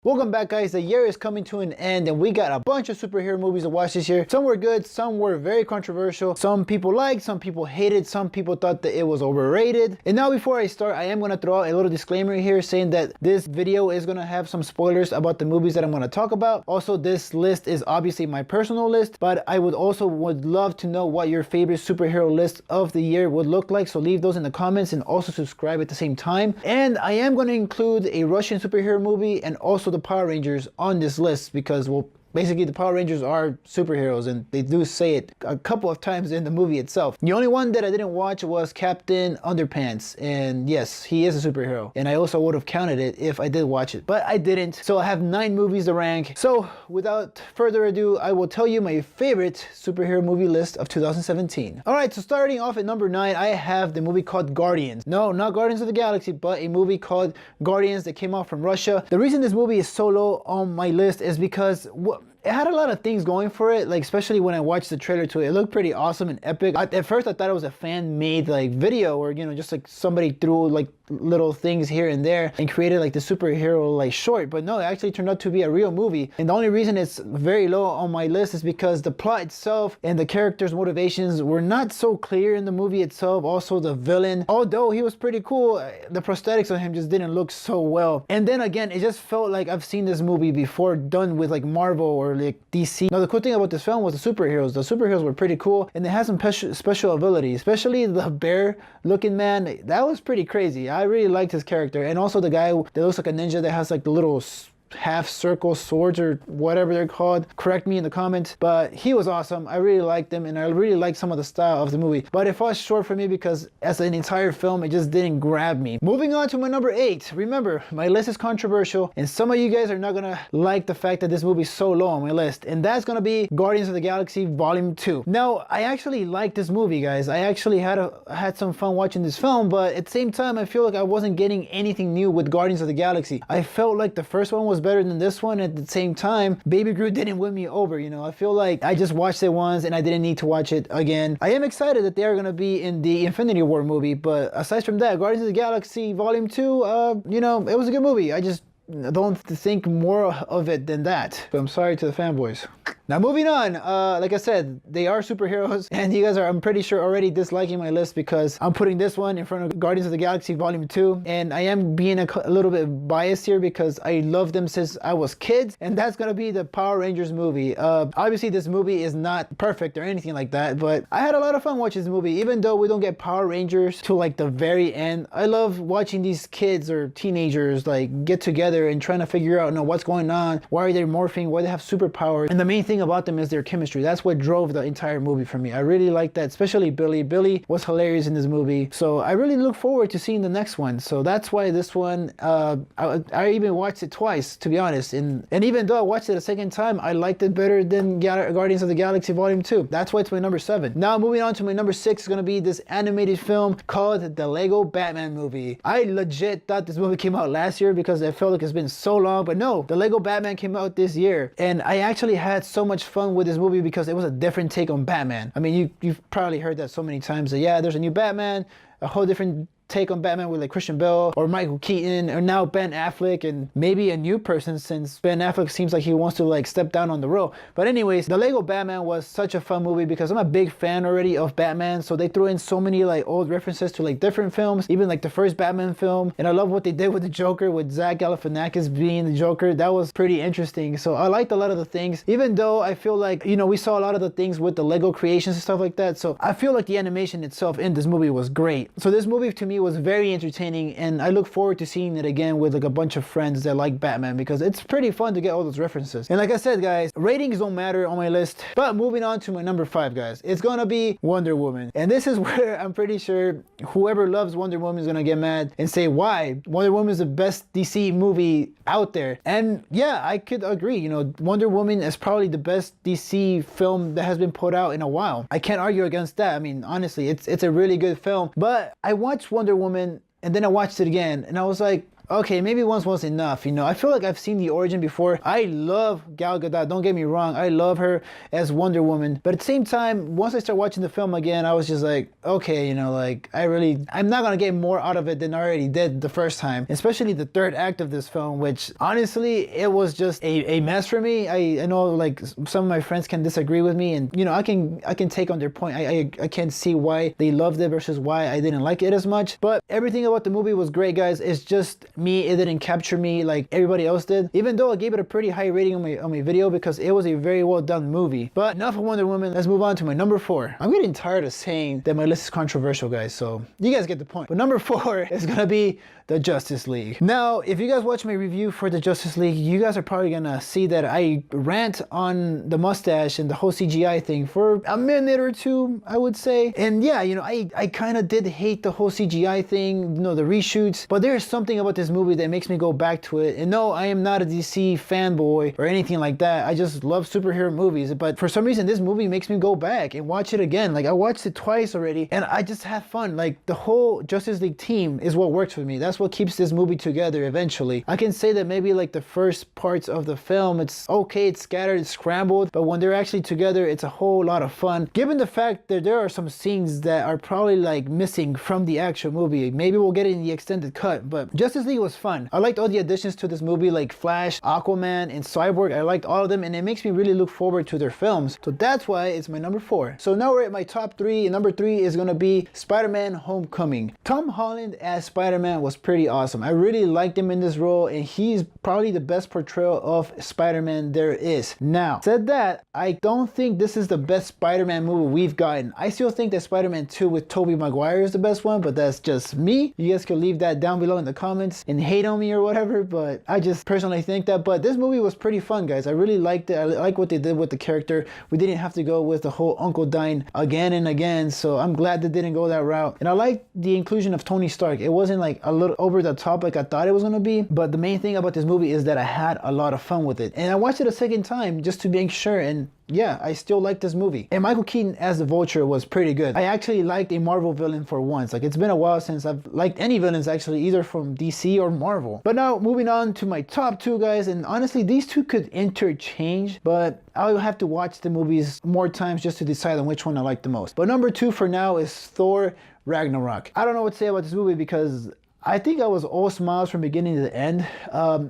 Welcome back, guys. The year is coming to an end and we got a bunch of superhero movies to watch this year. Some were good, some were very controversial. Some people liked, some people hated, some people thought that it was overrated. And now before I start, I am going to throw out a little disclaimer here saying that this video is going to have some spoilers about the movies that I'm going to talk about. Also, this list is obviously my personal list, but I would love to know what your favorite superhero list of the year would look like. So leave those in the comments and also subscribe at the same time. And I am going to include a Russian superhero movie and also the Power Rangers on this list because, well, basically the Power Rangers are superheroes and they do say it a couple of times in the movie itself. The only one that I didn't watch was Captain Underpants, and yes, he is a superhero, and I also would have counted it if I did watch it, but I didn't. So I have 9 movies to rank. So without further ado, I will tell you my favorite superhero movie list of 2017. Alright, so starting off at number 9, I have the movie called Guardians. No, not Guardians of the Galaxy, but a movie called Guardians that came out from Russia. The reason this movie is so low on my list is because it had a lot of things going for it, like especially when I watched the trailer to it. It looked pretty awesome and epic. At first I thought it was a fan-made like video, or just like somebody threw like little things here and there and created like the superhero like short, but no, it actually turned out to be a real movie. And the only reason it's very low on my list is because the plot itself and the characters' motivations were not so clear in the movie itself. Also the villain, although he was pretty cool, the prosthetics on him just didn't look so well. And then again, it just felt like I've seen this movie before done with like Marvel or like DC. Now the cool thing about this film was the superheroes. The superheroes were pretty cool and they had some special abilities, especially the bear looking man. That was pretty crazy. I really liked his character, and also the guy that looks like a ninja that has like the little half circle swords or whatever they're called. Correct me in the comments, but he was awesome. I really liked him and I really liked some of the style of the movie, but it fell short for me because as an entire film it just didn't grab me. Moving on to my number 8. Remember, my list is controversial and some of you guys are not gonna like the fact that this movie is so low on my list, and that's gonna be Guardians of the Galaxy Volume 2. Now I actually liked this movie, guys. I actually had some fun watching this film, but at the same time I feel like I wasn't getting anything new with Guardians of the Galaxy. I felt like the first one was better than this one. At the same time, Baby Groot didn't win me over. I feel like I just watched it once and I didn't need to watch it again. I am excited that they are going to be in the Infinity War movie, but aside from that, Guardians of the Galaxy Volume 2, it was a good movie. I just don't think more of it than that. But I'm sorry to the fanboys. Now moving on, like I said, they are superheroes, and you guys are, I'm pretty sure, already disliking my list because I'm putting this one in front of Guardians of the Galaxy Volume 2, and I am being a little bit biased here because I love them since I was kids, and that's gonna be the Power Rangers movie. Obviously this movie is not perfect or anything like that, but I had a lot of fun watching this movie. Even though we don't get Power Rangers till like the very end, I love watching these kids or teenagers like get together and trying to figure out what's going on, why are they morphing, why they have superpowers, and the main thing about them is their chemistry. That's what drove the entire movie for me. I really liked that, especially Billy. Billy was hilarious in this movie, so I really look forward to seeing the next one. So that's why this one, I even watched it twice, to be honest, and even though I watched it a second time, I liked it better than Guardians of the Galaxy Volume 2. That's why it's my number 7. Now moving on to my number 6 is going to be this animated film called the Lego Batman movie. I legit thought this movie came out last year because I felt like it's been so long, but no, the Lego Batman came out this year, and I actually had so much fun with this movie because it was a different take on Batman. I mean, you've probably heard that so many times that yeah, there's a new Batman, a whole different take on Batman with like Christian Bale or Michael Keaton or now Ben Affleck, and maybe a new person since Ben Affleck seems like he wants to like step down on the role. But anyways, the Lego Batman was such a fun movie because I'm a big fan already of Batman, so they threw in so many like old references to like different films, even like the first Batman film, and I love what they did with the Joker, with Zach Galifianakis being the Joker. That was pretty interesting, so I liked a lot of the things, even though I feel like we saw a lot of the things with the Lego creations and stuff like that, so I feel like the animation itself in this movie was great. So this movie to me was very entertaining, and I look forward to seeing it again with like a bunch of friends that like Batman because it's pretty fun to get all those references. And like I said, guys, ratings don't matter on my list, but moving on to my number 5, guys, it's gonna be Wonder Woman. And this is where I'm pretty sure whoever loves Wonder Woman is gonna get mad and say why Wonder Woman is the best DC movie out there. And yeah, I could agree. Wonder Woman is probably the best DC film that has been put out in a while. I can't argue against that. I mean, honestly, it's a really good film. But I watched Wonder Woman and then I watched it again and I was like, okay, maybe once was enough. You know, I feel like I've seen the origin before. I love Gal Gadot, don't get me wrong. I love her as Wonder Woman. But at the same time, once I start watching the film again, I was just like, okay, you know, like I'm not gonna get more out of it than I already did the first time. Especially the third act of this film, which honestly, it was just a mess for me. I know like some of my friends can disagree with me, and you know, I can take on their point. I can see why they loved it versus why I didn't like it as much. But everything about the movie was great, guys. It's just me, it didn't capture me like everybody else did. Even though I gave it a pretty high rating on my video because it was a very well done movie. But enough of Wonder Woman. Let's move on to my number 4. I'm getting tired of saying that my list is controversial, guys, so you guys get the point. But number 4 is gonna be the Justice League. Now, if you guys watch my review for the Justice League, you guys are probably gonna see that I rant on the mustache and the whole CGI thing for a minute or two, I would say. And yeah, you know, I kind of did hate the whole CGI thing, you know, the reshoots, but there's something about this movie that makes me go back to it. And no, I am not a DC fanboy or anything like that. I just love superhero movies, but for some reason, this movie makes me go back and watch it again. Like, I watched it twice already, and I just have fun. Like, the whole Justice League team is what works for me. That's what keeps this movie together eventually. I can say that maybe like the first parts of the film, it's okay, it's scattered, it's scrambled, but when they're actually together, it's a whole lot of fun. Given the fact that there are some scenes that are probably like missing from the actual movie. Maybe we'll get it in the extended cut, but Justice League was fun. I liked all the additions to this movie, like Flash, Aquaman, and Cyborg. I liked all of them, and it makes me really look forward to their films. So that's why it's my number 4. So now we're at my top 3, and number 3 is gonna be SpiderMan Homecoming. Tom Holland as Spider-Man was pretty awesome. I really liked him in this role, and he's probably the best portrayal of Spider-Man there is. Now, said that, I don't think this is the best Spider-Man movie we've gotten. I still think that Spider-Man 2 with Tobey Maguire is the best one, but that's just me. You guys can leave that down below in the comments and hate on me or whatever, but I just personally think that. But this movie was pretty fun, guys. I really liked it. I like what they did with the character. We didn't have to go with the whole uncle dying again and again, so I'm glad they didn't go that route. And I like the inclusion of Tony Stark. It wasn't like a little over the top like I thought it was gonna be, but the main thing about this movie is that I had a lot of fun with it. And I watched it a second time just to make sure, and yeah, I still like this movie. And Michael Keaton as the Vulture was pretty good. I actually liked a Marvel villain for once. Like, it's been a while since I've liked any villains actually, either from DC or Marvel. But now moving on to my top 2, guys, and honestly these two could interchange, but I'll have to watch the movies more times just to decide on which one I like the most. But number 2 for now is Thor Ragnarok. I don't know what to say about this movie because I think I was all smiles from beginning to the end.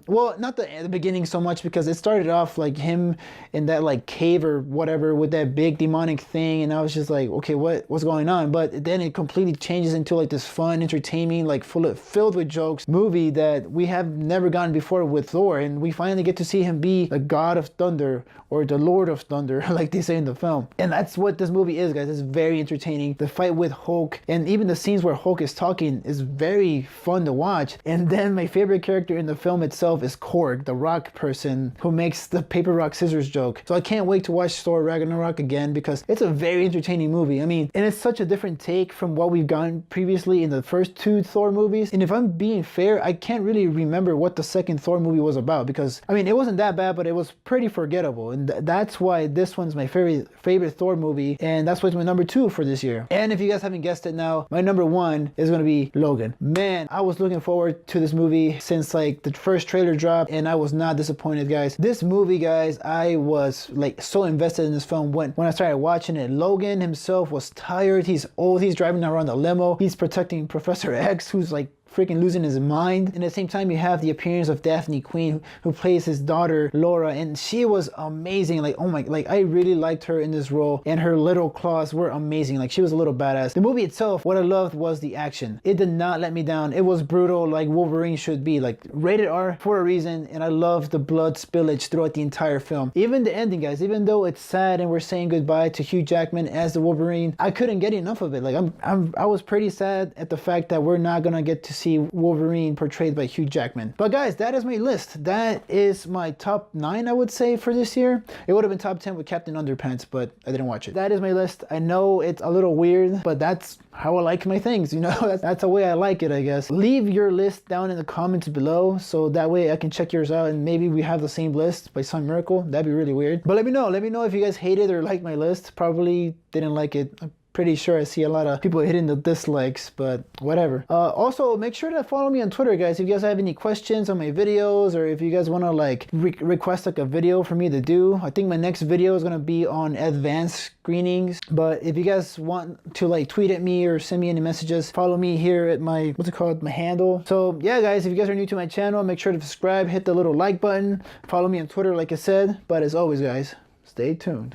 Well, not the beginning so much, because it started off like him in that like cave or whatever with that big demonic thing, and I was just like, okay, what's going on? But then it completely changes into like this fun, entertaining, like filled with jokes movie that we have never gotten before with Thor, and we finally get to see him be the God of Thunder or the Lord of Thunder, like they say in the film. And that's what this movie is, guys. It's very entertaining. The fight with Hulk, and even the scenes where Hulk is talking, is very fun to watch. And then my favorite character in the film itself is Korg, the rock person who makes the paper rock scissors joke. So I can't wait to watch Thor Ragnarok again because it's a very entertaining movie. I mean, and it's such a different take from what we've gotten previously in the first 2 Thor movies. And if I'm being fair, I can't really remember what the second Thor movie was about, because I mean, it wasn't that bad, but it was pretty forgettable. And that's why this one's my favorite Thor movie, and that's why it's my number 2 for this year. And if you guys haven't guessed it now, my number 1 is gonna be Logan. Man, I was looking forward to this movie since like the first trailer dropped, and I was not disappointed, guys. This movie, guys, I was like so invested in this film when I started watching it. Logan himself was tired. He's old. He's driving around the limo. He's protecting Professor X, who's like freaking losing his mind. And at the same time, you have the appearance of Daphne Queen, who plays his daughter Laura, and she was amazing. Like, oh my, like I really liked her in this role, and her little claws were amazing. Like, she was a little badass. The movie itself, what I loved was the action. It did not let me down. It was brutal, like Wolverine should be, like rated R for a reason. And I love the blood spillage throughout the entire film. Even the ending, guys, even though it's sad and we're saying goodbye to Hugh Jackman as the Wolverine, I couldn't get enough of it. Like, I was pretty sad at the fact that we're not gonna get to see Wolverine portrayed by Hugh Jackman. But guys, that is my list. That is my top 9, I would say, for this year. It would have been top 10 with Captain Underpants, but I didn't watch it. That is my list. I know it's a little weird, but that's how I like my things, you know? That's the way I like it, I guess. Leave your list down in the comments below, so that way I can check yours out, and maybe we have the same list by some miracle. That'd be really weird. But let me know if you guys hate it or like my list. Probably didn't like it. pretty sure I see a lot of people hitting the dislikes, but whatever. Also, make sure to follow me on Twitter, guys. If you guys have any questions on my videos, or if you guys want to like request like a video for me to do, I think my next video is going to be on advanced screenings. But if you guys want to like tweet at me or send me any messages, follow me here at my, what's it called, my handle. So yeah, guys, if you guys are new to my channel, make sure to subscribe, hit the little like button, follow me on Twitter like I said. But as always, guys, stay tuned.